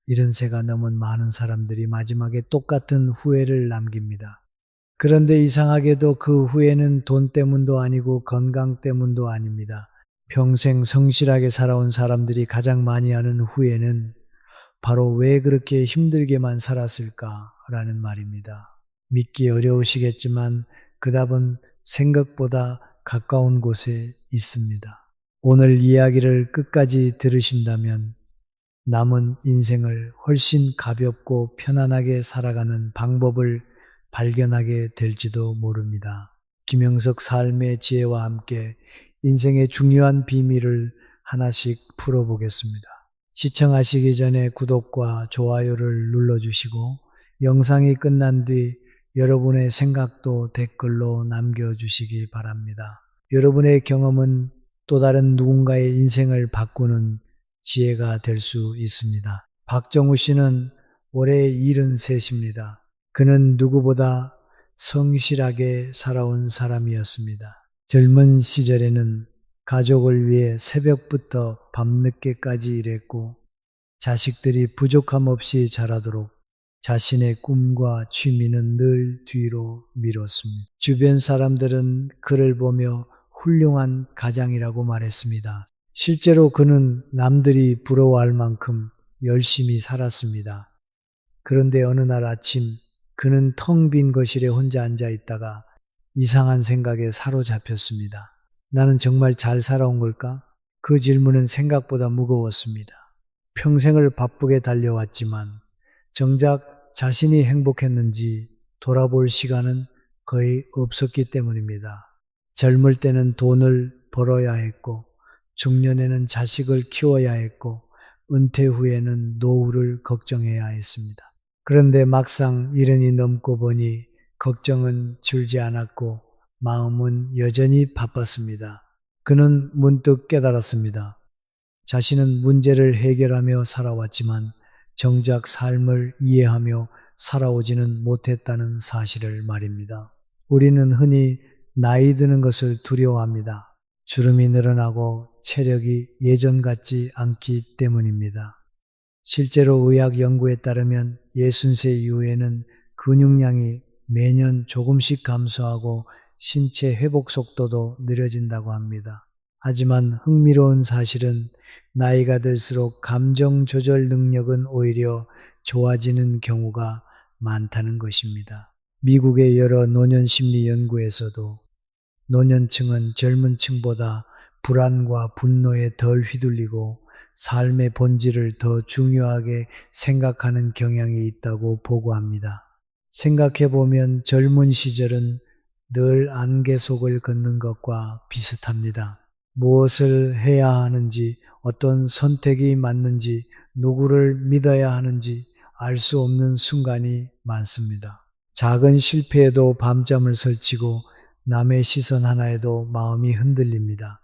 70세가 넘은 많은 사람들이 마지막에 똑같은 후회를 남깁니다. 그런데 이상하게도 그 후회는 돈 때문도 아니고 건강 때문도 아닙니다. 평생 성실하게 살아온 사람들이 가장 많이 하는 후회는 바로 왜 그렇게 힘들게만 살았을까라는 말입니다. 믿기 어려우시겠지만 그 답은 생각보다 가까운 곳에 있습니다. 오늘 이야기를 끝까지 들으신다면 남은 인생을 훨씬 가볍고 편안하게 살아가는 방법을 발견하게 될지도 모릅니다. 김영석 삶의 지혜와 함께 인생의 중요한 비밀을 하나씩 풀어보겠습니다. 시청하시기 전에 구독과 좋아요를 눌러주시고 영상이 끝난 뒤 여러분의 생각도 댓글로 남겨주시기 바랍니다. 여러분의 경험은 또 다른 누군가의 인생을 바꾸는 지혜가 될 수 있습니다. 박정우 씨는 올해 73입니다. 그는 누구보다 성실하게 살아온 사람이었습니다. 젊은 시절에는 가족을 위해 새벽부터 밤늦게까지 일했고 자식들이 부족함 없이 자라도록 자신의 꿈과 취미는 늘 뒤로 미뤘습니다. 주변 사람들은 그를 보며 훌륭한 가장이라고 말했습니다. 실제로 그는 남들이 부러워할 만큼 열심히 살았습니다. 그런데 어느 날 아침 그는 텅 빈 거실에 혼자 앉아 있다가 이상한 생각에 사로잡혔습니다. 나는 정말 잘 살아온 걸까? 그 질문은 생각보다 무거웠습니다. 평생을 바쁘게 달려왔지만 정작 자신이 행복했는지 돌아볼 시간은 거의 없었기 때문입니다. 젊을 때는 돈을 벌어야 했고 중년에는 자식을 키워야 했고 은퇴 후에는 노후를 걱정해야 했습니다. 그런데 막상 70이 넘고 보니 걱정은 줄지 않았고 마음은 여전히 바빴습니다. 그는 문득 깨달았습니다. 자신은 문제를 해결하며 살아왔지만 정작 삶을 이해하며 살아오지는 못했다는 사실을 말입니다. 우리는 흔히 나이 드는 것을 두려워합니다. 주름이 늘어나고 체력이 예전 같지 않기 때문입니다. 실제로 의학 연구에 따르면 60세 이후에는 근육량이 매년 조금씩 감소하고 신체 회복 속도도 느려진다고 합니다. 하지만 흥미로운 사실은 나이가 들수록 감정 조절 능력은 오히려 좋아지는 경우가 많다는 것입니다. 미국의 여러 노년 심리 연구에서도 노년층은 젊은 층보다 불안과 분노에 덜 휘둘리고 삶의 본질을 더 중요하게 생각하는 경향이 있다고 보고합니다. 생각해보면 젊은 시절은 늘 안개 속을 걷는 것과 비슷합니다. 무엇을 해야 하는지, 어떤 선택이 맞는지, 누구를 믿어야 하는지 알 수 없는 순간이 많습니다. 작은 실패에도 밤잠을 설치고 남의 시선 하나에도 마음이 흔들립니다.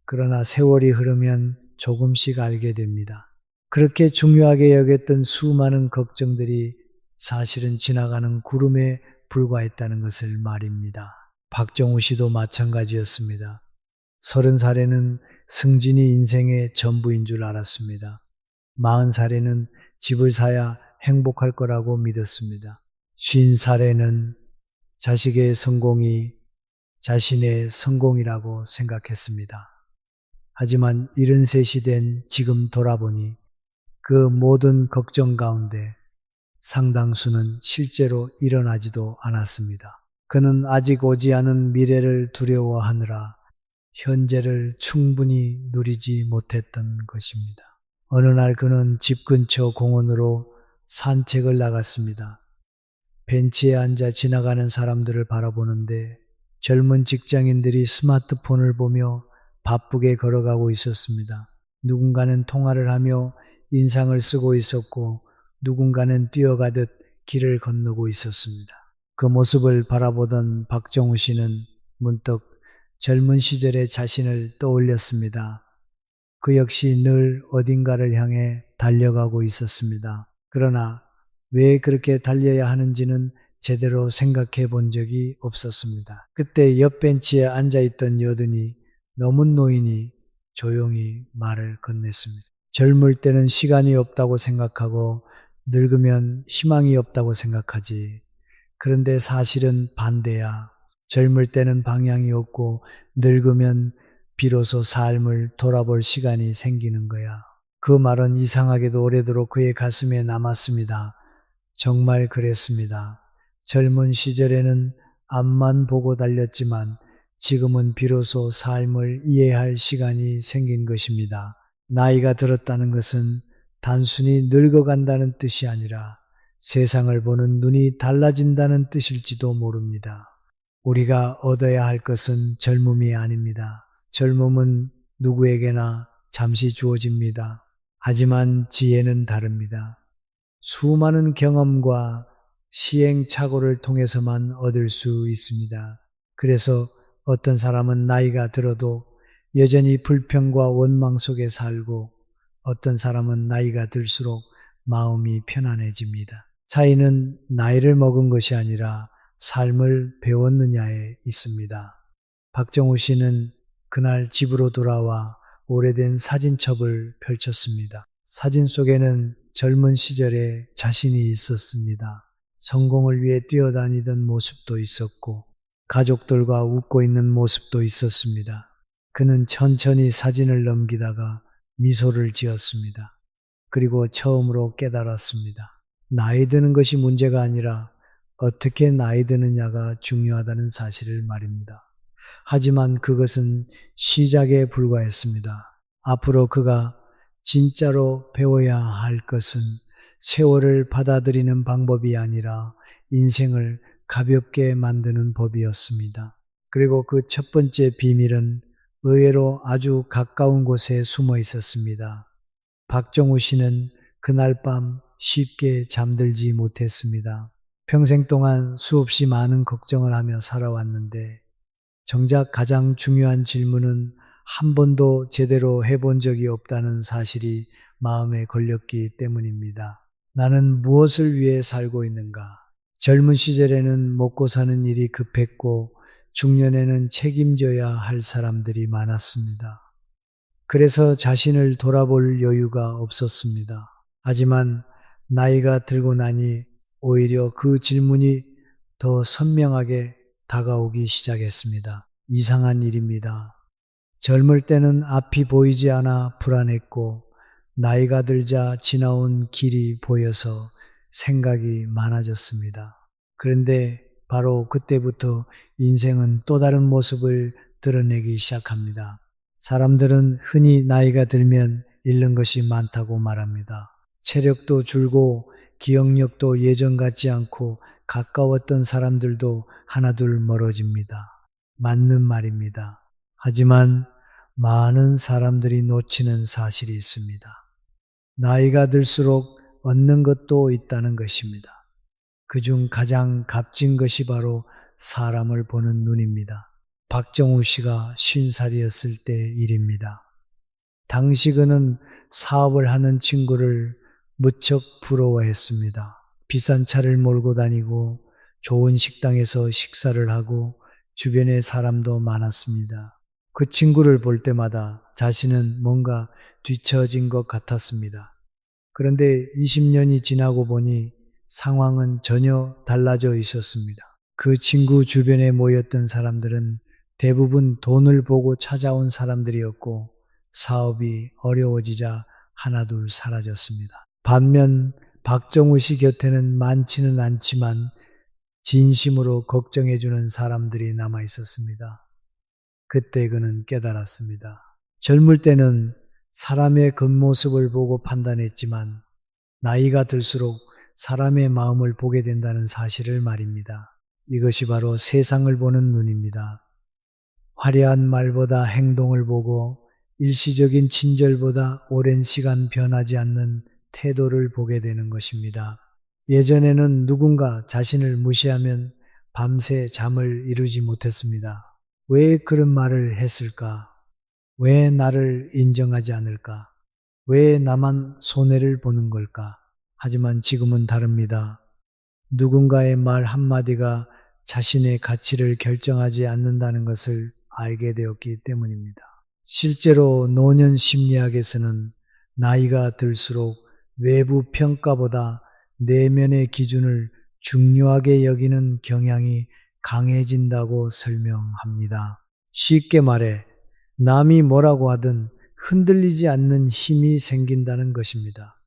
그러나 세월이 흐르면 조금씩 알게 됩니다. 그렇게 중요하게 여겼던 수많은 걱정들이 사실은 지나가는 구름에 불과했다는 것을 말입니다. 박정우 씨도 마찬가지였습니다. 30살에는 승진이 인생의 전부인 줄 알았습니다. 40살에는 집을 사야 행복할 거라고 믿었습니다. 50살에는 자식의 성공이 자신의 성공이라고 생각했습니다. 하지만 73이 된 지금 돌아보니 그 모든 걱정 가운데 상당수는 실제로 일어나지도 않았습니다. 그는 아직 오지 않은 미래를 두려워하느라 현재를 충분히 누리지 못했던 것입니다. 어느 날 그는 집 근처 공원으로 산책을 나갔습니다. 벤치에 앉아 지나가는 사람들을 바라보는데 젊은 직장인들이 스마트폰을 보며 바쁘게 걸어가고 있었습니다. 누군가는 통화를 하며 인상을 쓰고 있었고 누군가는 뛰어가듯 길을 건너고 있었습니다. 그 모습을 바라보던 박정우 씨는 문득 젊은 시절의 자신을 떠올렸습니다. 그 역시 늘 어딘가를 향해 달려가고 있었습니다. 그러나 왜 그렇게 달려야 하는지는 제대로 생각해 본 적이 없었습니다. 그때 옆 벤치에 앉아있던 여든이 넘은 노인이 조용히 말을 건넸습니다. 젊을 때는 시간이 없다고 생각하고 늙으면 희망이 없다고 생각하지. 그런데 사실은 반대야. 젊을 때는 방향이 없고 늙으면 비로소 삶을 돌아볼 시간이 생기는 거야. 그 말은 이상하게도 오래도록 그의 가슴에 남았습니다. 정말 그랬습니다. 젊은 시절에는 앞만 보고 달렸지만 지금은 비로소 삶을 이해할 시간이 생긴 것입니다. 나이가 들었다는 것은 단순히 늙어간다는 뜻이 아니라 세상을 보는 눈이 달라진다는 뜻일지도 모릅니다. 우리가 얻어야 할 것은 젊음이 아닙니다. 젊음은 누구에게나 잠시 주어집니다. 하지만 지혜는 다릅니다. 수많은 경험과 시행착오를 통해서만 얻을 수 있습니다. 그래서 어떤 사람은 나이가 들어도 여전히 불평과 원망 속에 살고 어떤 사람은 나이가 들수록 마음이 편안해집니다. 차이는 나이를 먹은 것이 아니라 삶을 배웠느냐에 있습니다. 박정우 씨는 그날 집으로 돌아와 오래된 사진첩을 펼쳤습니다. 사진 속에는 젊은 시절에 자신이 있었습니다. 성공을 위해 뛰어다니던 모습도 있었고 가족들과 웃고 있는 모습도 있었습니다. 그는 천천히 사진을 넘기다가 미소를 지었습니다. 그리고 처음으로 깨달았습니다. 나이 드는 것이 문제가 아니라 어떻게 나이 드느냐가 중요하다는 사실을 말입니다. 하지만 그것은 시작에 불과했습니다. 앞으로 그가 진짜로 배워야 할 것은 세월을 받아들이는 방법이 아니라 인생을 가볍게 만드는 법이었습니다. 그리고 그 첫 번째 비밀은 의외로 아주 가까운 곳에 숨어 있었습니다. 박정우 씨는 그날 밤 쉽게 잠들지 못했습니다. 평생 동안 수없이 많은 걱정을 하며 살아왔는데 정작 가장 중요한 질문은 한 번도 제대로 해본 적이 없다는 사실이 마음에 걸렸기 때문입니다. 나는 무엇을 위해 살고 있는가? 젊은 시절에는 먹고 사는 일이 급했고 중년에는 책임져야 할 사람들이 많았습니다. 그래서 자신을 돌아볼 여유가 없었습니다. 하지만 나이가 들고 나니 오히려 그 질문이 더 선명하게 다가오기 시작했습니다. 이상한 일입니다. 젊을 때는 앞이 보이지 않아 불안했고 나이가 들자 지나온 길이 보여서 생각이 많아졌습니다. 그런데 바로 그때부터 인생은 또 다른 모습을 드러내기 시작합니다. 사람들은 흔히 나이가 들면 잃는 것이 많다고 말합니다. 체력도 줄고 기억력도 예전 같지 않고 가까웠던 사람들도 하나둘 멀어집니다. 맞는 말입니다. 하지만 많은 사람들이 놓치는 사실이 있습니다. 나이가 들수록 얻는 것도 있다는 것입니다. 그중 가장 값진 것이 바로 사람을 보는 눈입니다. 박정우 씨가 50살이었을 때 일입니다. 당시 그는 사업을 하는 친구를 무척 부러워했습니다. 비싼 차를 몰고 다니고 좋은 식당에서 식사를 하고 주변에 사람도 많았습니다. 그 친구를 볼 때마다 자신은 뭔가 뒤처진 것 같았습니다. 그런데 20년이 지나고 보니 상황은 전혀 달라져 있었습니다. 그 친구 주변에 모였던 사람들은 대부분 돈을 보고 찾아온 사람들이었고 사업이 어려워지자 하나둘 사라졌습니다. 반면 박정우 씨 곁에는 많지는 않지만 진심으로 걱정해주는 사람들이 남아 있었습니다. 그때 그는 깨달았습니다. 젊을 때는 사람의 겉모습을 보고 판단했지만 나이가 들수록 사람의 마음을 보게 된다는 사실을 말입니다. 이것이 바로 세상을 보는 눈입니다. 화려한 말보다 행동을 보고 일시적인 친절보다 오랜 시간 변하지 않는 태도를 보게 되는 것입니다. 예전에는 누군가 자신을 무시하면 밤새 잠을 이루지 못했습니다. 왜 그런 말을 했을까? 왜 나를 인정하지 않을까? 왜 나만 손해를 보는 걸까? 하지만 지금은 다릅니다. 누군가의 말 한마디가 자신의 가치를 결정하지 않는다는 것을 알게 되었기 때문입니다. 실제로 노년 심리학에서는 나이가 들수록 외부 평가보다 내면의 기준을 중요하게 여기는 경향이 강해진다고 설명합니다. 쉽게 말해 남이 뭐라고 하든 흔들리지 않는 힘이 생긴다는 것입니다.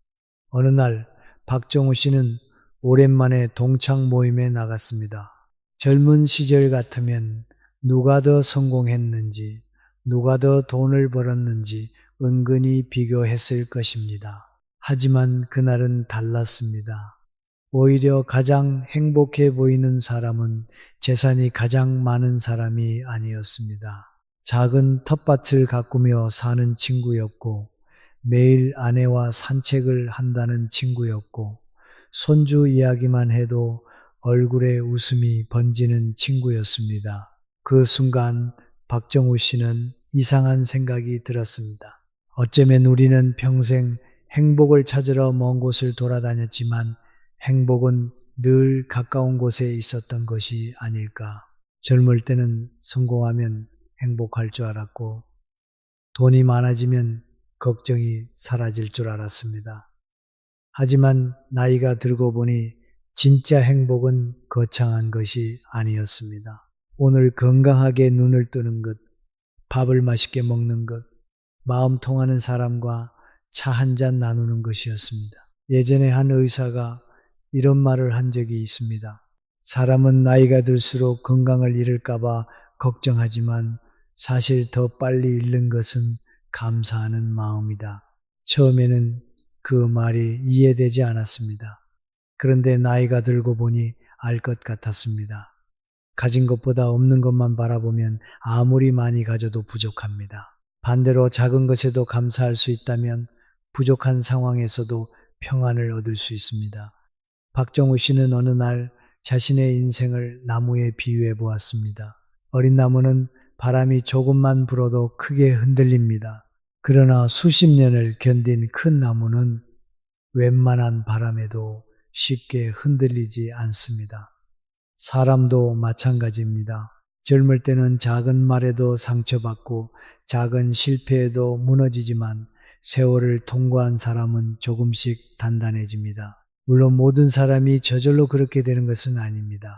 어느 날 박정우 씨는 오랜만에 동창 모임에 나갔습니다. 젊은 시절 같으면 누가 더 성공했는지, 누가 더 돈을 벌었는지 은근히 비교했을 것입니다. 하지만 그날은 달랐습니다. 오히려 가장 행복해 보이는 사람은 재산이 가장 많은 사람이 아니었습니다. 작은 텃밭을 가꾸며 사는 친구였고, 매일 아내와 산책을 한다는 친구였고, 손주 이야기만 해도 얼굴에 웃음이 번지는 친구였습니다. 그 순간 박정우 씨는 이상한 생각이 들었습니다. 어쩌면 우리는 평생 행복을 찾으러 먼 곳을 돌아다녔지만 행복은 늘 가까운 곳에 있었던 것이 아닐까. 젊을 때는 성공하면 행복할 줄 알았고 돈이 많아지면 걱정이 사라질 줄 알았습니다. 하지만 나이가 들고 보니 진짜 행복은 거창한 것이 아니었습니다. 오늘 건강하게 눈을 뜨는 것, 밥을 맛있게 먹는 것, 마음 통하는 사람과 차 한 잔 나누는 것이었습니다. 예전에 한 의사가 이런 말을 한 적이 있습니다. 사람은 나이가 들수록 건강을 잃을까봐 걱정하지만 사실 더 빨리 잃는 것은 감사하는 마음이다. 처음에는 그 말이 이해되지 않았습니다. 그런데 나이가 들고 보니 알 것 같았습니다. 가진 것보다 없는 것만 바라보면 아무리 많이 가져도 부족합니다. 반대로 작은 것에도 감사할 수 있다면 부족한 상황에서도 평안을 얻을 수 있습니다. 박정우 씨는 어느 날 자신의 인생을 나무에 비유해 보았습니다. 어린 나무는 바람이 조금만 불어도 크게 흔들립니다. 그러나 수십 년을 견딘 큰 나무는 웬만한 바람에도 쉽게 흔들리지 않습니다. 사람도 마찬가지입니다. 젊을 때는 작은 말에도 상처받고 작은 실패에도 무너지지만 세월을 통과한 사람은 조금씩 단단해집니다. 물론 모든 사람이 저절로 그렇게 되는 것은 아닙니다.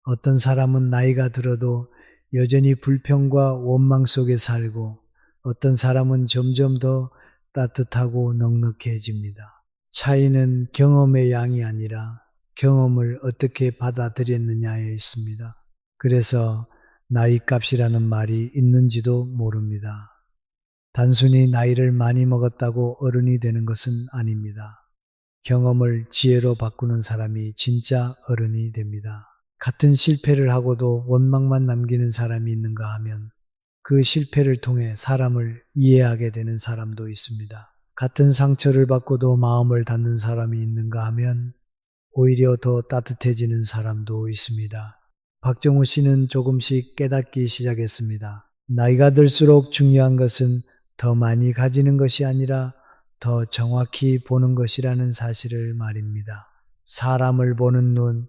어떤 사람은 나이가 들어도 여전히 불평과 원망 속에 살고 어떤 사람은 점점 더 따뜻하고 넉넉해집니다. 차이는 경험의 양이 아니라 경험을 어떻게 받아들였느냐에 있습니다. 그래서 나이값이라는 말이 있는지도 모릅니다. 단순히 나이를 많이 먹었다고 어른이 되는 것은 아닙니다. 경험을 지혜로 바꾸는 사람이 진짜 어른이 됩니다. 같은 실패를 하고도 원망만 남기는 사람이 있는가 하면 그 실패를 통해 사람을 이해하게 되는 사람도 있습니다. 같은 상처를 받고도 마음을 닫는 사람이 있는가 하면 오히려 더 따뜻해지는 사람도 있습니다. 박정우 씨는 조금씩 깨닫기 시작했습니다. 나이가 들수록 중요한 것은 더 많이 가지는 것이 아니라 더 정확히 보는 것이라는 사실을 말입니다. 사람을 보는 눈,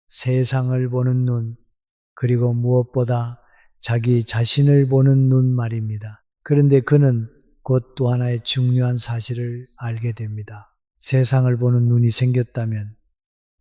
세상을 보는 눈, 그리고 무엇보다 자기 자신을 보는 눈 말입니다. 그런데 그는 곧 또 하나의 중요한 사실을 알게 됩니다. 세상을 보는 눈이 생겼다면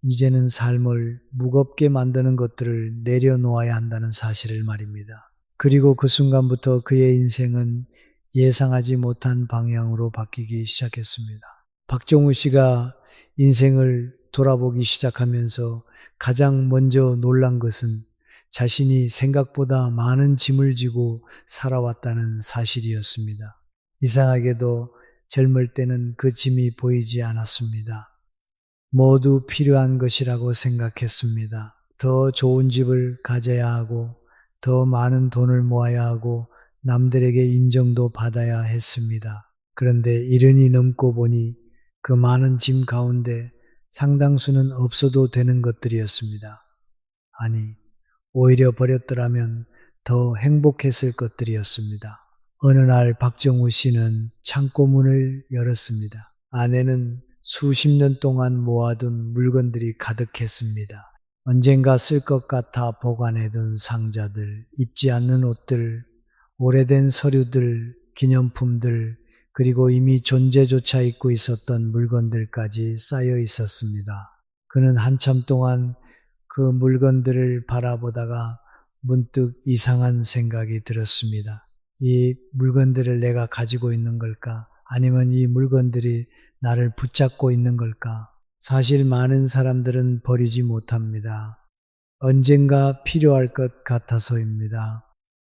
이제는 삶을 무겁게 만드는 것들을 내려놓아야 한다는 사실을 말입니다. 그리고 그 순간부터 그의 인생은 예상하지 못한 방향으로 바뀌기 시작했습니다. 박정우 씨가 인생을 돌아보기 시작하면서 가장 먼저 놀란 것은 자신이 생각보다 많은 짐을 지고 살아왔다는 사실이었습니다. 이상하게도 젊을 때는 그 짐이 보이지 않았습니다. 모두 필요한 것이라고 생각했습니다. 더 좋은 집을 가져야 하고 더 많은 돈을 모아야 하고 남들에게 인정도 받아야 했습니다. 그런데 70이 넘고 보니 그 많은 짐 가운데 상당수는 없어도 되는 것들이었습니다. 아니, 오히려 버렸더라면 더 행복했을 것들이었습니다. 어느 날 박정우 씨는 창고 문을 열었습니다. 안에는 수십 년 동안 모아둔 물건들이 가득했습니다. 언젠가 쓸 것 같아 보관해둔 상자들, 입지 않는 옷들, 오래된 서류들, 기념품들, 그리고 이미 존재조차 잊고 있었던 물건들까지 쌓여 있었습니다. 그는 한참 동안 그 물건들을 바라보다가 문득 이상한 생각이 들었습니다. 이 물건들을 내가 가지고 있는 걸까? 아니면 이 물건들이 나를 붙잡고 있는 걸까? 사실 많은 사람들은 버리지 못합니다. 언젠가 필요할 것 같아서입니다.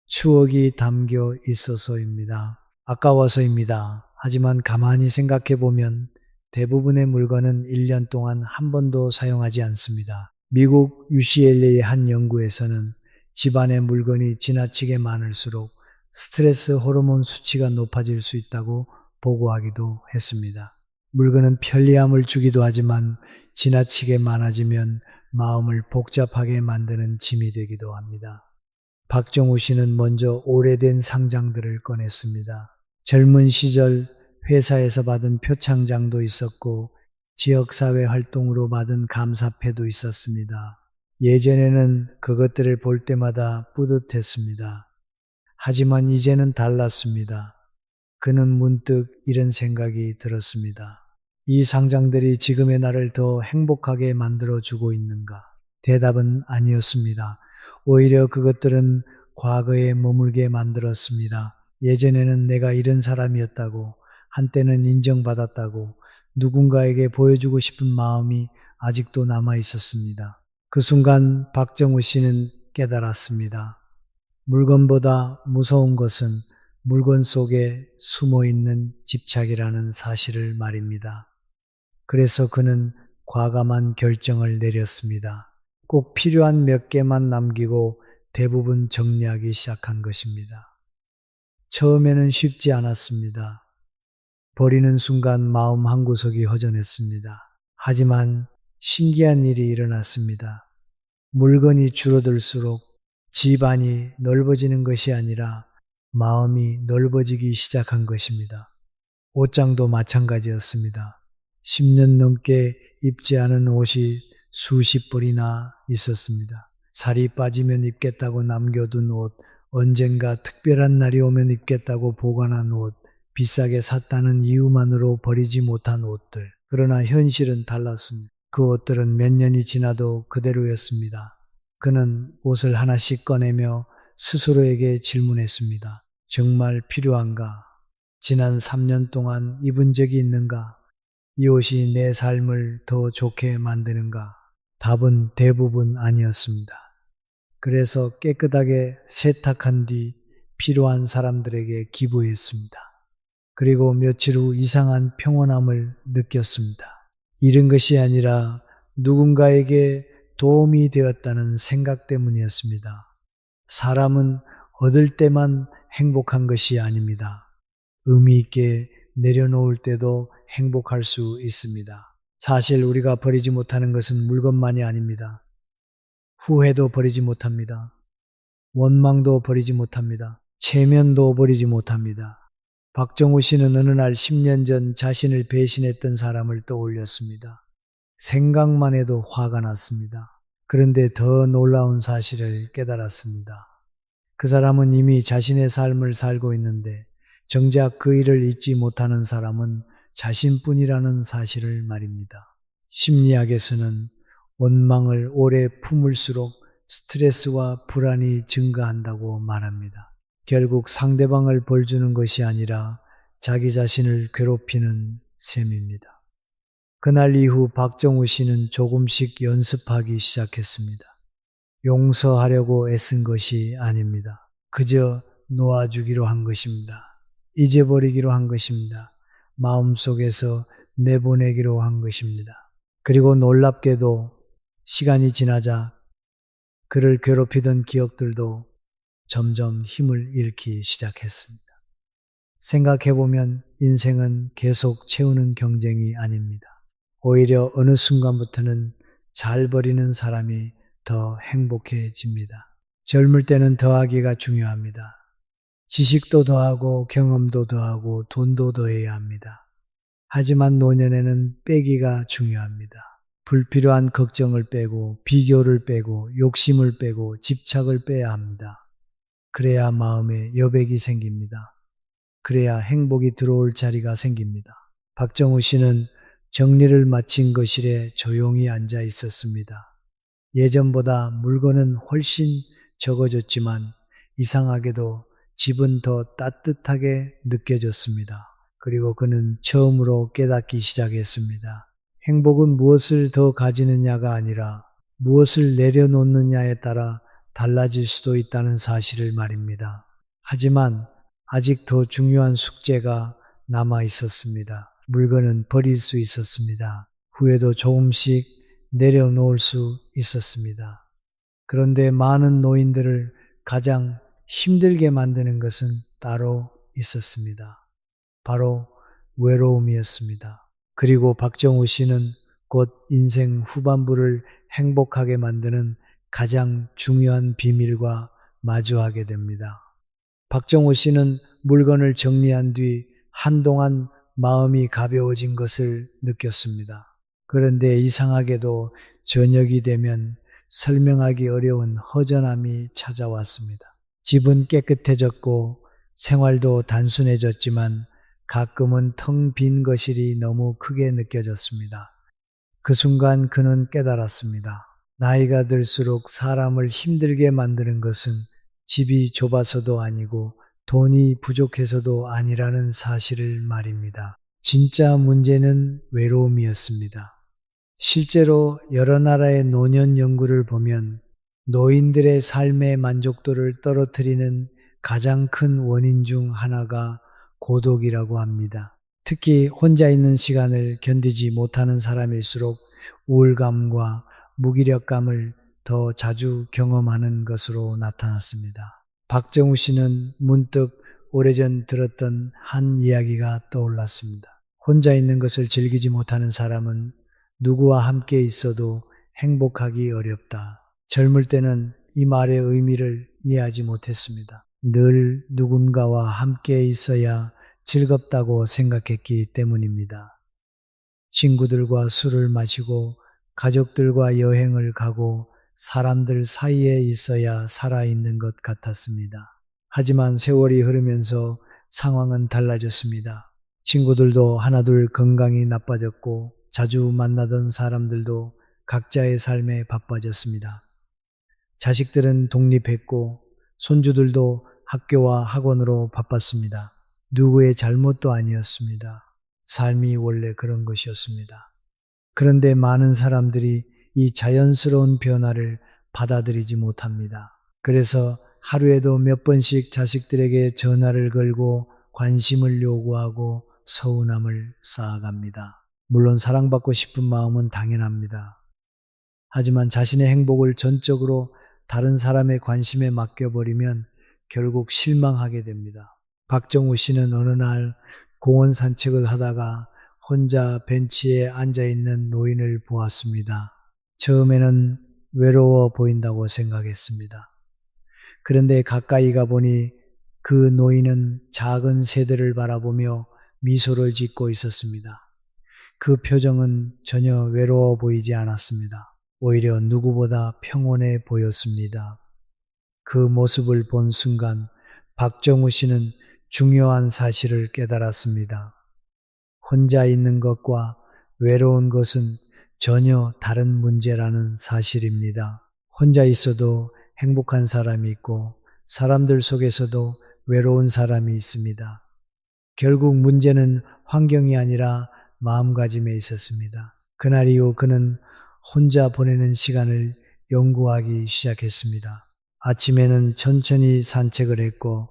추억이 담겨 있어서입니다. 아까워서입니다. 하지만 가만히 생각해 보면 대부분의 물건은 1년 동안 한 번도 사용하지 않습니다. 미국 UCLA의 한 연구에서는 집안의 물건이 지나치게 많을수록 스트레스 호르몬 수치가 높아질 수 있다고 보고하기도 했습니다. 물건은 편리함을 주기도 하지만 지나치게 많아지면 마음을 복잡하게 만드는 짐이 되기도 합니다. 박정우 씨는 먼저 오래된 상장들을 꺼냈습니다. 젊은 시절 회사에서 받은 표창장도 있었고 지역사회 활동으로 받은 감사패도 있었습니다. 예전에는 그것들을 볼 때마다 뿌듯했습니다. 하지만 이제는 달랐습니다. 그는 문득 이런 생각이 들었습니다. 이 상장들이 지금의 나를 더 행복하게 만들어주고 있는가? 대답은 아니었습니다. 오히려 그것들은 과거에 머물게 만들었습니다. 예전에는 내가 이런 사람이었다고, 한때는 인정받았다고, 누군가에게 보여주고 싶은 마음이 아직도 남아 있었습니다. 그 순간 박정우 씨는 깨달았습니다. 물건보다 무서운 것은 물건 속에 숨어 있는 집착이라는 사실을 말입니다. 그래서 그는 과감한 결정을 내렸습니다. 꼭 필요한 몇 개만 남기고 대부분 정리하기 시작한 것입니다. 처음에는 쉽지 않았습니다. 버리는 순간 마음 한구석이 허전했습니다. 하지만 신기한 일이 일어났습니다. 물건이 줄어들수록 집안이 넓어지는 것이 아니라 마음이 넓어지기 시작한 것입니다. 옷장도 마찬가지였습니다. 10년 넘게 입지 않은 옷이 수십 벌이나 있었습니다. 살이 빠지면 입겠다고 남겨둔 옷, 언젠가 특별한 날이 오면 입겠다고 보관한 옷, 비싸게 샀다는 이유만으로 버리지 못한 옷들. 그러나 현실은 달랐습니다. 그 옷들은 몇 년이 지나도 그대로였습니다. 그는 옷을 하나씩 꺼내며 스스로에게 질문했습니다. 정말 필요한가? 지난 3년 동안 입은 적이 있는가? 이 옷이 내 삶을 더 좋게 만드는가? 답은 대부분 아니었습니다. 그래서 깨끗하게 세탁한 뒤 필요한 사람들에게 기부했습니다. 그리고 며칠 후 이상한 평온함을 느꼈습니다. 잃은 것이 아니라 누군가에게 도움이 되었다는 생각 때문이었습니다. 사람은 얻을 때만 행복한 것이 아닙니다. 의미 있게 내려놓을 때도 행복할 수 있습니다. 사실 우리가 버리지 못하는 것은 물건만이 아닙니다. 후회도 버리지 못합니다. 원망도 버리지 못합니다. 체면도 버리지 못합니다. 박정우 씨는 어느 날 10년 전 자신을 배신했던 사람을 떠올렸습니다. 생각만 해도 화가 났습니다. 그런데 더 놀라운 사실을 깨달았습니다. 그 사람은 이미 자신의 삶을 살고 있는데 정작 그 일을 잊지 못하는 사람은 자신뿐이라는 사실을 말입니다. 심리학에서는 원망을 오래 품을수록 스트레스와 불안이 증가한다고 말합니다. 결국 상대방을 벌주는 것이 아니라 자기 자신을 괴롭히는 셈입니다. 그날 이후 박정우 씨는 조금씩 연습하기 시작했습니다. 용서하려고 애쓴 것이 아닙니다. 그저 놓아주기로 한 것입니다. 잊어버리기로 한 것입니다. 마음속에서 내보내기로 한 것입니다. 그리고 놀랍게도 시간이 지나자 그를 괴롭히던 기억들도 점점 힘을 잃기 시작했습니다. 생각해보면 인생은 계속 채우는 경쟁이 아닙니다. 오히려 어느 순간부터는 잘 버리는 사람이 더 행복해집니다. 젊을 때는 더하기가 중요합니다. 지식도 더하고 경험도 더하고 돈도 더해야 합니다. 하지만 노년에는 빼기가 중요합니다. 불필요한 걱정을 빼고 비교를 빼고 욕심을 빼고 집착을 빼야 합니다. 그래야 마음에 여백이 생깁니다. 그래야 행복이 들어올 자리가 생깁니다. 박정우 씨는 정리를 마친 거실에 조용히 앉아 있었습니다. 예전보다 물건은 훨씬 적어졌지만 이상하게도 집은 더 따뜻하게 느껴졌습니다. 그리고 그는 처음으로 깨닫기 시작했습니다. 행복은 무엇을 더 가지느냐가 아니라 무엇을 내려놓느냐에 따라 달라질 수도 있다는 사실을 말입니다. 하지만 아직 더 중요한 숙제가 남아 있었습니다. 물건은 버릴 수 있었습니다. 후회도 조금씩 내려놓을 수 있었습니다. 그런데 많은 노인들을 가장 힘들게 만드는 것은 따로 있었습니다. 바로 외로움이었습니다. 그리고 박정우 씨는 곧 인생 후반부를 행복하게 만드는 가장 중요한 비밀과 마주하게 됩니다. 박정우 씨는 물건을 정리한 뒤 한동안 마음이 가벼워진 것을 느꼈습니다. 그런데 이상하게도 저녁이 되면 설명하기 어려운 허전함이 찾아왔습니다. 집은 깨끗해졌고 생활도 단순해졌지만 가끔은 텅 빈 거실이 너무 크게 느껴졌습니다. 그 순간 그는 깨달았습니다. 나이가 들수록 사람을 힘들게 만드는 것은 집이 좁아서도 아니고 돈이 부족해서도 아니라는 사실을 말입니다. 진짜 문제는 외로움이었습니다. 실제로 여러 나라의 노년 연구를 보면 노인들의 삶의 만족도를 떨어뜨리는 가장 큰 원인 중 하나가 고독이라고 합니다. 특히 혼자 있는 시간을 견디지 못하는 사람일수록 우울감과 무기력감을 더 자주 경험하는 것으로 나타났습니다. 박정우 씨는 문득 오래전 들었던 한 이야기가 떠올랐습니다. 혼자 있는 것을 즐기지 못하는 사람은 누구와 함께 있어도 행복하기 어렵다. 젊을 때는 이 말의 의미를 이해하지 못했습니다. 늘 누군가와 함께 있어야 즐겁다고 생각했기 때문입니다. 친구들과 술을 마시고 가족들과 여행을 가고 사람들 사이에 있어야 살아있는 것 같았습니다. 하지만 세월이 흐르면서 상황은 달라졌습니다. 친구들도 하나둘 건강이 나빠졌고 자주 만나던 사람들도 각자의 삶에 바빠졌습니다. 자식들은 독립했고 손주들도 학교와 학원으로 바빴습니다. 누구의 잘못도 아니었습니다. 삶이 원래 그런 것이었습니다. 그런데 많은 사람들이 이 자연스러운 변화를 받아들이지 못합니다. 그래서 하루에도 몇 번씩 자식들에게 전화를 걸고 관심을 요구하고 서운함을 쌓아갑니다. 물론 사랑받고 싶은 마음은 당연합니다. 하지만 자신의 행복을 전적으로 다른 사람의 관심에 맡겨버리면 결국 실망하게 됩니다. 박정우 씨는 어느 날 공원 산책을 하다가 혼자 벤치에 앉아있는 노인을 보았습니다. 처음에는 외로워 보인다고 생각했습니다. 그런데 가까이 가보니 그 노인은 작은 새들을 바라보며 미소를 짓고 있었습니다. 그 표정은 전혀 외로워 보이지 않았습니다. 오히려 누구보다 평온해 보였습니다. 그 모습을 본 순간 박정우 씨는 중요한 사실을 깨달았습니다. 혼자 있는 것과 외로운 것은 전혀 다른 문제라는 사실입니다. 혼자 있어도 행복한 사람이 있고 사람들 속에서도 외로운 사람이 있습니다. 결국 문제는 환경이 아니라 마음가짐에 있었습니다. 그날 이후 그는 혼자 보내는 시간을 연구하기 시작했습니다. 아침에는 천천히 산책을 했고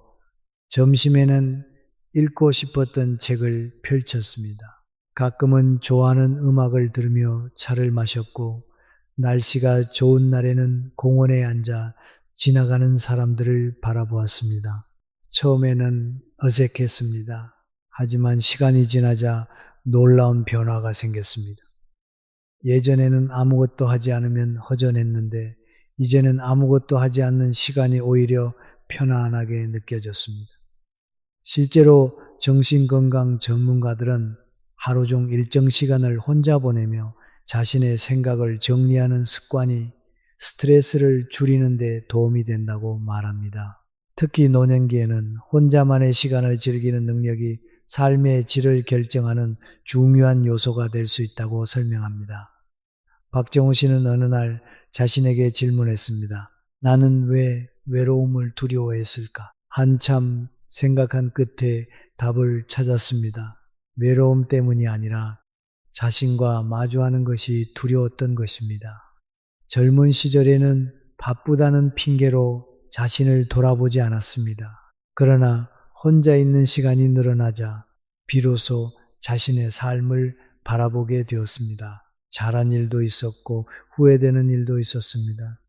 점심에는 읽고 싶었던 책을 펼쳤습니다. 가끔은 좋아하는 음악을 들으며 차를 마셨고 날씨가 좋은 날에는 공원에 앉아 지나가는 사람들을 바라보았습니다. 처음에는 어색했습니다. 하지만 시간이 지나자 놀라운 변화가 생겼습니다. 예전에는 아무것도 하지 않으면 허전했는데 이제는 아무것도 하지 않는 시간이 오히려 편안하게 느껴졌습니다. 실제로 정신건강 전문가들은 하루 중 일정 시간을 혼자 보내며 자신의 생각을 정리하는 습관이 스트레스를 줄이는 데 도움이 된다고 말합니다. 특히 노년기에는 혼자만의 시간을 즐기는 능력이 삶의 질을 결정하는 중요한 요소가 될 수 있다고 설명합니다. 박정우 씨는 어느 날 자신에게 질문했습니다. 나는 왜 외로움을 두려워했을까? 한참 생각한 끝에 답을 찾았습니다. 외로움 때문이 아니라 자신과 마주하는 것이 두려웠던 것입니다. 젊은 시절에는 바쁘다는 핑계로 자신을 돌아보지 않았습니다. 그러나 혼자 있는 시간이 늘어나자 비로소 자신의 삶을 바라보게 되었습니다. 잘한 일도 있었고 후회되는 일도 있었습니다.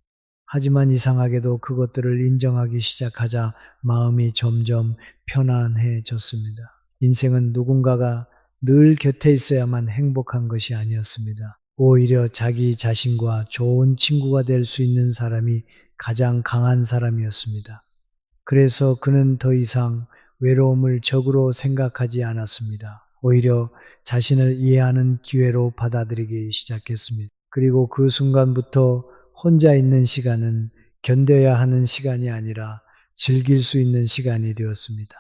하지만 이상하게도 그것들을 인정하기 시작하자 마음이 점점 편안해졌습니다. 인생은 누군가가 늘 곁에 있어야만 행복한 것이 아니었습니다. 오히려 자기 자신과 좋은 친구가 될 수 있는 사람이 가장 강한 사람이었습니다. 그래서 그는 더 이상 외로움을 적으로 생각하지 않았습니다. 오히려 자신을 이해하는 기회로 받아들이기 시작했습니다. 그리고 그 순간부터 혼자 있는 시간은 견뎌야 하는 시간이 아니라 즐길 수 있는 시간이 되었습니다.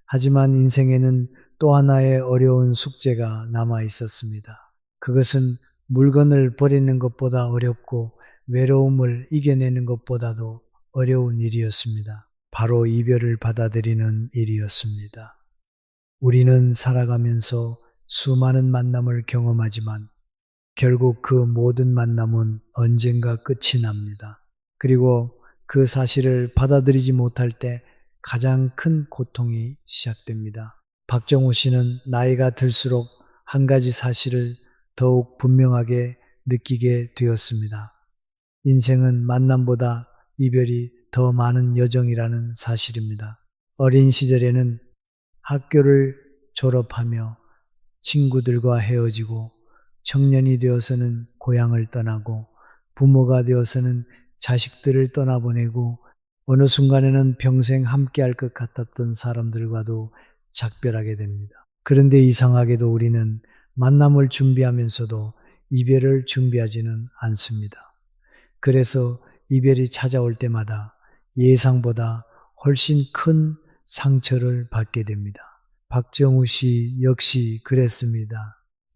하지만 인생에는 또 하나의 어려운 숙제가 남아 있었습니다. 그것은 물건을 버리는 것보다 어렵고 외로움을 이겨내는 것보다도 어려운 일이었습니다. 바로 이별을 받아들이는 일이었습니다. 우리는 살아가면서 수많은 만남을 경험하지만 결국 그 모든 만남은 언젠가 끝이 납니다. 그리고 그 사실을 받아들이지 못할 때 가장 큰 고통이 시작됩니다. 박정우 씨는 나이가 들수록 한 가지 사실을 더욱 분명하게 느끼게 되었습니다. 인생은 만남보다 이별이 더 많은 여정이라는 사실입니다. 어린 시절에는 학교를 졸업하며 친구들과 헤어지고 청년이 되어서는 고향을 떠나고 부모가 되어서는 자식들을 떠나보내고 어느 순간에는 평생 함께할 것 같았던 사람들과도 작별하게 됩니다. 그런데 이상하게도 우리는 만남을 준비하면서도 이별을 준비하지는 않습니다. 그래서 이별이 찾아올 때마다 예상보다 훨씬 큰 상처를 받게 됩니다. 박정우 씨 역시 그랬습니다.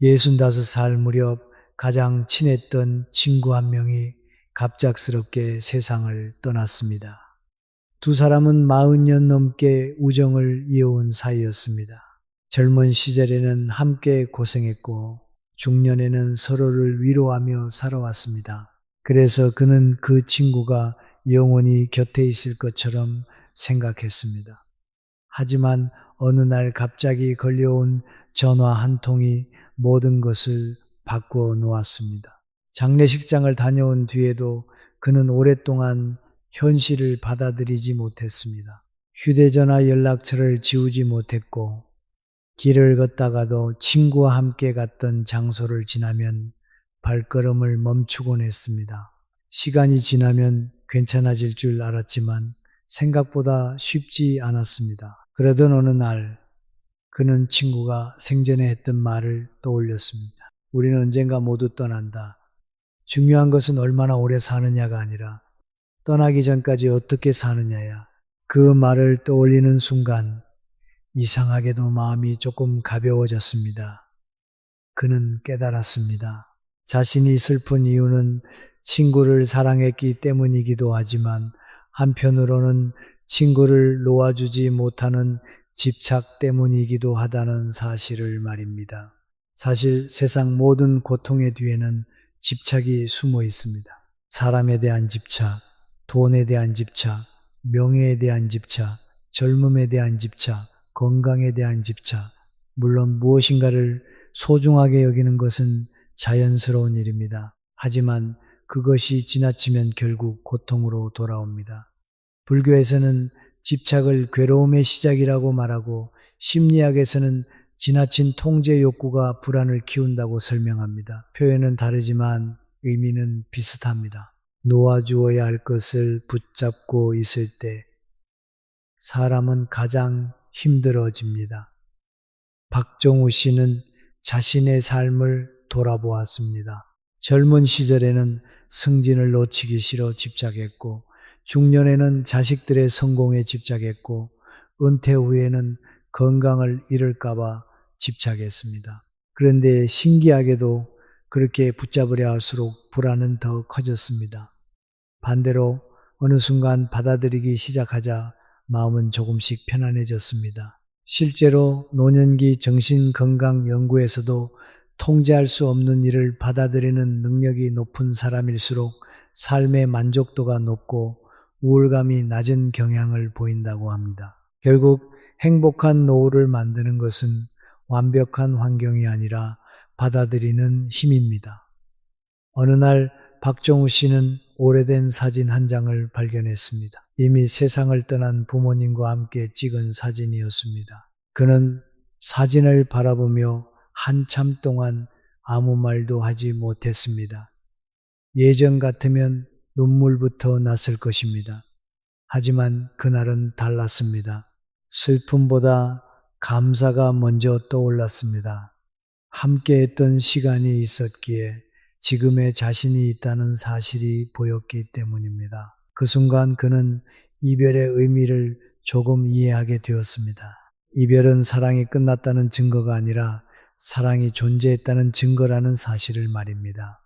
65살 무렵 가장 친했던 친구 한 명이 갑작스럽게 세상을 떠났습니다. 두 사람은 40년 넘게 우정을 이어온 사이였습니다. 젊은 시절에는 함께 고생했고 중년에는 서로를 위로하며 살아왔습니다. 그래서 그는 그 친구가 영원히 곁에 있을 것처럼 생각했습니다. 하지만 어느 날 갑자기 걸려온 전화 한 통이 모든 것을 바꾸어 놓았습니다. 장례식장을 다녀온 뒤에도 그는 오랫동안 현실을 받아들이지 못했습니다. 휴대전화 연락처를 지우지 못했고 길을 걷다가도 친구와 함께 갔던 장소를 지나면 발걸음을 멈추곤 했습니다. 시간이 지나면 괜찮아질 줄 알았지만 생각보다 쉽지 않았습니다. 그러던 어느 날 그는 친구가 생전에 했던 말을 떠올렸습니다. 우리는 언젠가 모두 떠난다. 중요한 것은 얼마나 오래 사느냐가 아니라 떠나기 전까지 어떻게 사느냐야. 그 말을 떠올리는 순간 이상하게도 마음이 조금 가벼워졌습니다. 그는 깨달았습니다. 자신이 슬픈 이유는 친구를 사랑했기 때문이기도 하지만 한편으로는 친구를 놓아주지 못하는 집착 때문이기도 하다는 사실을 말입니다. 사실 세상 모든 고통의 뒤에는 집착이 숨어 있습니다. 사람에 대한 집착, 돈에 대한 집착, 명예에 대한 집착, 젊음에 대한 집착, 건강에 대한 집착, 물론 무엇인가를 소중하게 여기는 것은 자연스러운 일입니다. 하지만 그것이 지나치면 결국 고통으로 돌아옵니다. 불교에서는 집착을 괴로움의 시작이라고 말하고 심리학에서는 지나친 통제 욕구가 불안을 키운다고 설명합니다. 표현은 다르지만 의미는 비슷합니다. 놓아주어야 할 것을 붙잡고 있을 때 사람은 가장 힘들어집니다. 박정우 씨는 자신의 삶을 돌아보았습니다. 젊은 시절에는 승진을 놓치기 싫어 집착했고 중년에는 자식들의 성공에 집착했고 은퇴 후에는 건강을 잃을까봐 집착했습니다. 그런데 신기하게도 그렇게 붙잡으려 할수록 불안은 더 커졌습니다. 반대로 어느 순간 받아들이기 시작하자 마음은 조금씩 편안해졌습니다. 실제로 노년기 정신건강연구에서도 통제할 수 없는 일을 받아들이는 능력이 높은 사람일수록 삶의 만족도가 높고 우울감이 낮은 경향을 보인다고 합니다. 결국 행복한 노후를 만드는 것은 완벽한 환경이 아니라 받아들이는 힘입니다. 어느 날 박정우 씨는 오래된 사진 한 장을 발견했습니다. 이미 세상을 떠난 부모님과 함께 찍은 사진이었습니다. 그는 사진을 바라보며 한참 동안 아무 말도 하지 못했습니다. 예전 같으면 눈물부터 났을 것입니다. 하지만 그날은 달랐습니다. 슬픔보다 감사가 먼저 떠올랐습니다. 함께 했던 시간이 있었기에 지금의 자신이 있다는 사실이 보였기 때문입니다. 그 순간 그는 이별의 의미를 조금 이해하게 되었습니다. 이별은 사랑이 끝났다는 증거가 아니라 사랑이 존재했다는 증거라는 사실을 말입니다.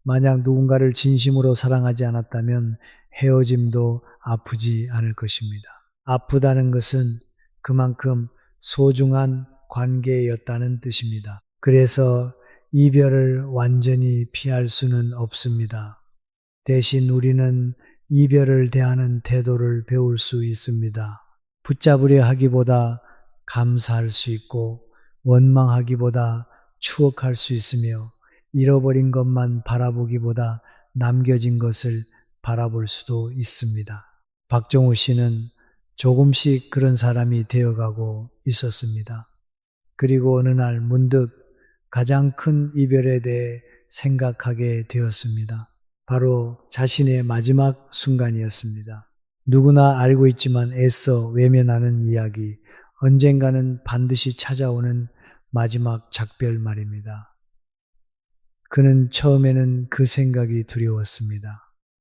만약 누군가를 진심으로 사랑하지 않았다면 헤어짐도 아프지 않을 것입니다. 아프다는 것은 그만큼 소중한 관계였다는 뜻입니다. 그래서 이별을 완전히 피할 수는 없습니다. 대신 우리는 이별을 대하는 태도를 배울 수 있습니다. 붙잡으려 하기보다 감사할 수 있고 원망하기보다 추억할 수 있으며 잃어버린 것만 바라보기보다 남겨진 것을 바라볼 수도 있습니다. 박정우 씨는 조금씩 그런 사람이 되어가고 있었습니다. 그리고 어느 날 문득 가장 큰 이별에 대해 생각하게 되었습니다. 바로 자신의 마지막 순간이었습니다. 누구나 알고 있지만 애써 외면하는 이야기, 언젠가는 반드시 찾아오는 마지막 작별 말입니다. 그는 처음에는 그 생각이 두려웠습니다.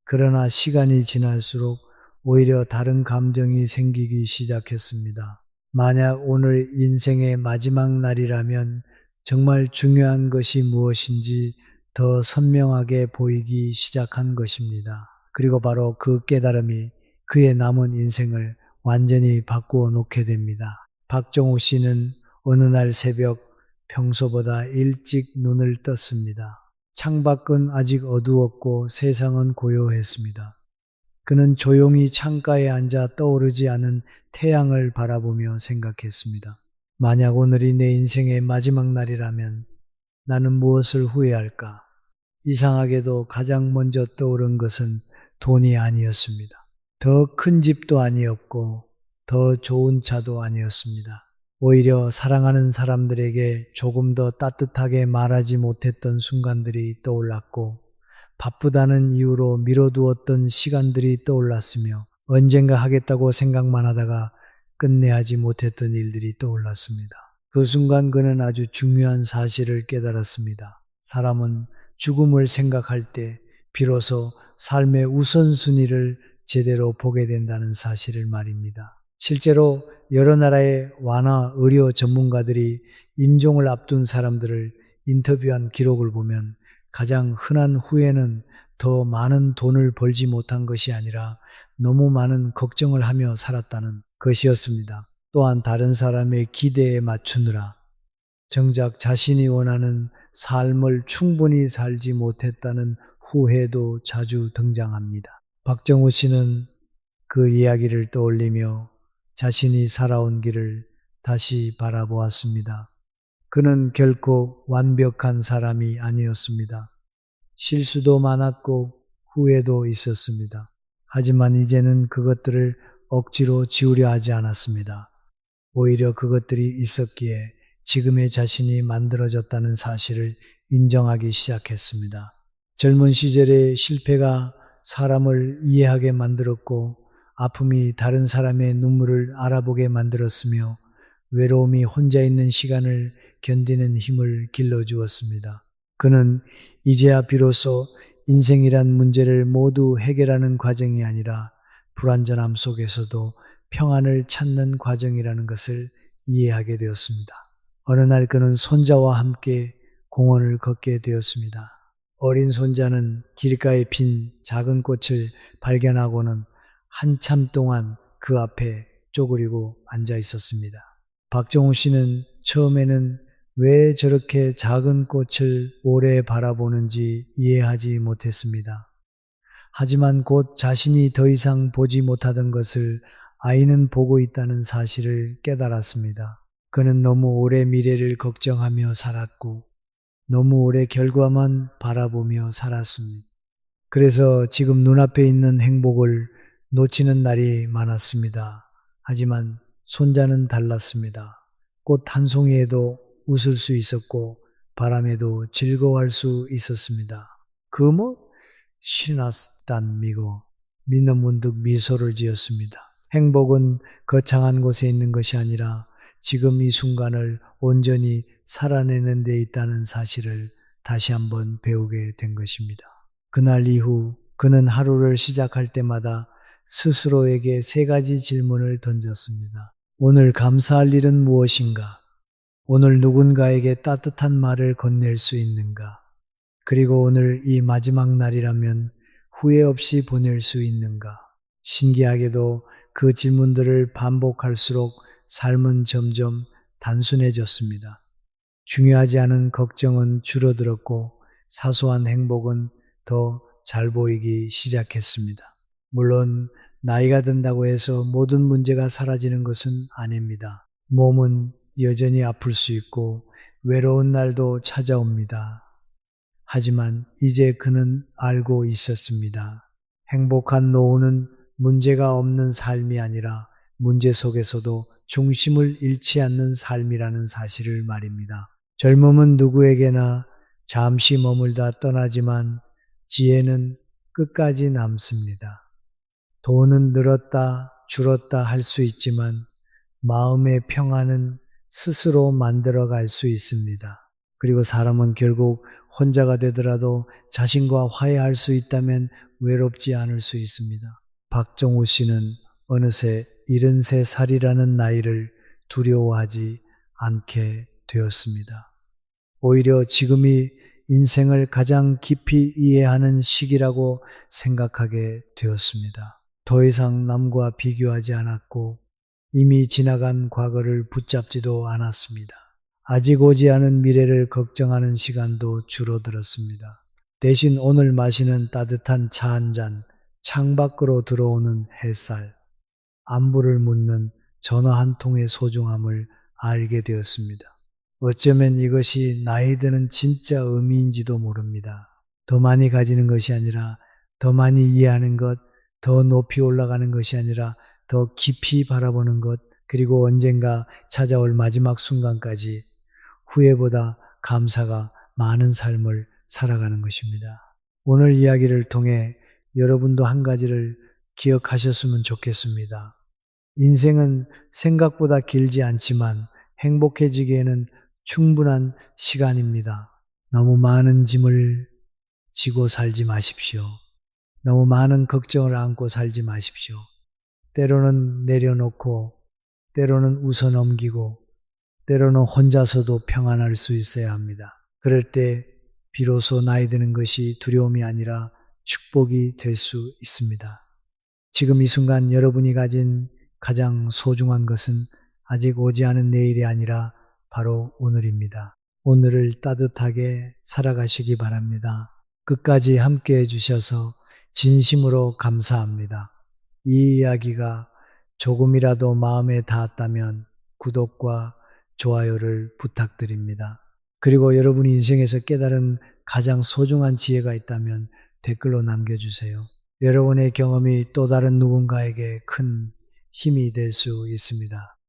그러나 시간이 지날수록 오히려 다른 감정이 생기기 시작했습니다. 만약 오늘 인생의 마지막 날이라면 정말 중요한 것이 무엇인지 더 선명하게 보이기 시작한 것입니다. 그리고 바로 그 깨달음이 그의 남은 인생을 완전히 바꾸어 놓게 됩니다. 박정우 씨는 어느 날 새벽 평소보다 일찍 눈을 떴습니다. 창밖은 아직 어두웠고 세상은 고요했습니다. 그는 조용히 창가에 앉아 떠오르지 않은 태양을 바라보며 생각했습니다. 만약 오늘이 내 인생의 마지막 날이라면 나는 무엇을 후회할까? 이상하게도 가장 먼저 떠오른 것은 돈이 아니었습니다. 더 큰 집도 아니었고 더 좋은 차도 아니었습니다. 오히려 사랑하는 사람들에게 조금 더 따뜻하게 말하지 못했던 순간들이 떠올랐고 바쁘다는 이유로 미뤄두었던 시간들이 떠올랐으며 언젠가 하겠다고 생각만 하다가 끝내 하지 못했던 일들이 떠올랐습니다. 그 순간 그는 아주 중요한 사실을 깨달았습니다. 사람은 죽음을 생각할 때 비로소 삶의 우선순위를 제대로 보게 된다는 사실을 말입니다. 실제로 여러 나라의 완화 의료 전문가들이 임종을 앞둔 사람들을 인터뷰한 기록을 보면 가장 흔한 후회는 더 많은 돈을 벌지 못한 것이 아니라 너무 많은 걱정을 하며 살았다는 것이었습니다. 또한 다른 사람의 기대에 맞추느라 정작 자신이 원하는 삶을 충분히 살지 못했다는 후회도 자주 등장합니다. 박정우 씨는 그 이야기를 떠올리며 자신이 살아온 길을 다시 바라보았습니다. 그는 결코 완벽한 사람이 아니었습니다. 실수도 많았고 후회도 있었습니다. 하지만 이제는 그것들을 억지로 지우려 하지 않았습니다. 오히려 그것들이 있었기에 지금의 자신이 만들어졌다는 사실을 인정하기 시작했습니다. 젊은 시절의 실패가 사람을 이해하게 만들었고 아픔이 다른 사람의 눈물을 알아보게 만들었으며 외로움이 혼자 있는 시간을 견디는 힘을 길러주었습니다. 그는 이제야 비로소 인생이란 문제를 모두 해결하는 과정이 아니라 불완전함 속에서도 평안을 찾는 과정이라는 것을 이해하게 되었습니다. 어느 날 그는 손자와 함께 공원을 걷게 되었습니다. 어린 손자는 길가에 핀 작은 꽃을 발견하고는 한참 동안 그 앞에 쪼그리고 앉아 있었습니다. 박정우 씨는 처음에는 왜 저렇게 작은 꽃을 오래 바라보는지 이해하지 못했습니다. 하지만 곧 자신이 더 이상 보지 못하던 것을 아이는 보고 있다는 사실을 깨달았습니다. 그는 너무 오래 미래를 걱정하며 살았고 너무 오래 결과만 바라보며 살았습니다. 그래서 지금 눈앞에 있는 행복을 놓치는 날이 많았습니다. 하지만 손자는 달랐습니다. 꽃 한 송이에도 웃을 수 있었고 바람에도 즐거워할 수 있었습니다. 그뭐 신났단 미고 믿는 문득 미소를 지었습니다. 행복은 거창한 곳에 있는 것이 아니라 지금 이 순간을 온전히 살아내는 데 있다는 사실을 다시 한번 배우게 된 것입니다. 그날 이후 그는 하루를 시작할 때마다 스스로에게 3가지 질문을 던졌습니다. 오늘 감사할 일은 무엇인가? 오늘 누군가에게 따뜻한 말을 건넬 수 있는가? 그리고 오늘 이 마지막 날이라면 후회 없이 보낼 수 있는가? 신기하게도 그 질문들을 반복할수록 삶은 점점 단순해졌습니다. 중요하지 않은 걱정은 줄어들었고 사소한 행복은 더 잘 보이기 시작했습니다. 물론 나이가 든다고 해서 모든 문제가 사라지는 것은 아닙니다. 몸은 여전히 아플 수 있고 외로운 날도 찾아옵니다. 하지만 이제 그는 알고 있었습니다. 행복한 노후는 문제가 없는 삶이 아니라 문제 속에서도 중심을 잃지 않는 삶이라는 사실을 말입니다. 젊음은 누구에게나 잠시 머물다 떠나지만 지혜는 끝까지 남습니다. 돈은 늘었다 줄었다 할 수 있지만 마음의 평안은 스스로 만들어갈 수 있습니다. 그리고 사람은 결국 혼자가 되더라도 자신과 화해할 수 있다면 외롭지 않을 수 있습니다. 박정우 씨는 어느새 73살이라는 나이를 두려워하지 않게 되었습니다. 오히려 지금이 인생을 가장 깊이 이해하는 시기라고 생각하게 되었습니다. 더 이상 남과 비교하지 않았고 이미 지나간 과거를 붙잡지도 않았습니다. 아직 오지 않은 미래를 걱정하는 시간도 줄어들었습니다. 대신 오늘 마시는 따뜻한 차 한 잔, 창밖으로 들어오는 햇살, 안부를 묻는 전화 한 통의 소중함을 알게 되었습니다. 어쩌면 이것이 나이 드는 진짜 의미인지도 모릅니다. 더 많이 가지는 것이 아니라 더 많이 이해하는 것, 더 높이 올라가는 것이 아니라 더 깊이 바라보는 것, 그리고 언젠가 찾아올 마지막 순간까지 후회보다 감사가 많은 삶을 살아가는 것입니다. 오늘 이야기를 통해 여러분도 한 가지를 기억하셨으면 좋겠습니다. 인생은 생각보다 길지 않지만 행복해지기에는 충분한 시간입니다. 너무 많은 짐을 지고 살지 마십시오. 너무 많은 걱정을 안고 살지 마십시오. 때로는 내려놓고, 때로는 웃어넘기고, 때로는 혼자서도 평안할 수 있어야 합니다. 그럴 때 비로소 나이 드는 것이 두려움이 아니라 축복이 될 수 있습니다. 지금 이 순간 여러분이 가진 가장 소중한 것은 아직 오지 않은 내일이 아니라 바로 오늘입니다. 오늘을 따뜻하게 살아가시기 바랍니다. 끝까지 함께 해주셔서 진심으로 감사합니다. 이 이야기가 조금이라도 마음에 닿았다면 구독과 좋아요를 부탁드립니다. 그리고 여러분이 인생에서 깨달은 가장 소중한 지혜가 있다면 댓글로 남겨주세요. 여러분의 경험이 또 다른 누군가에게 큰 힘이 될 수 있습니다.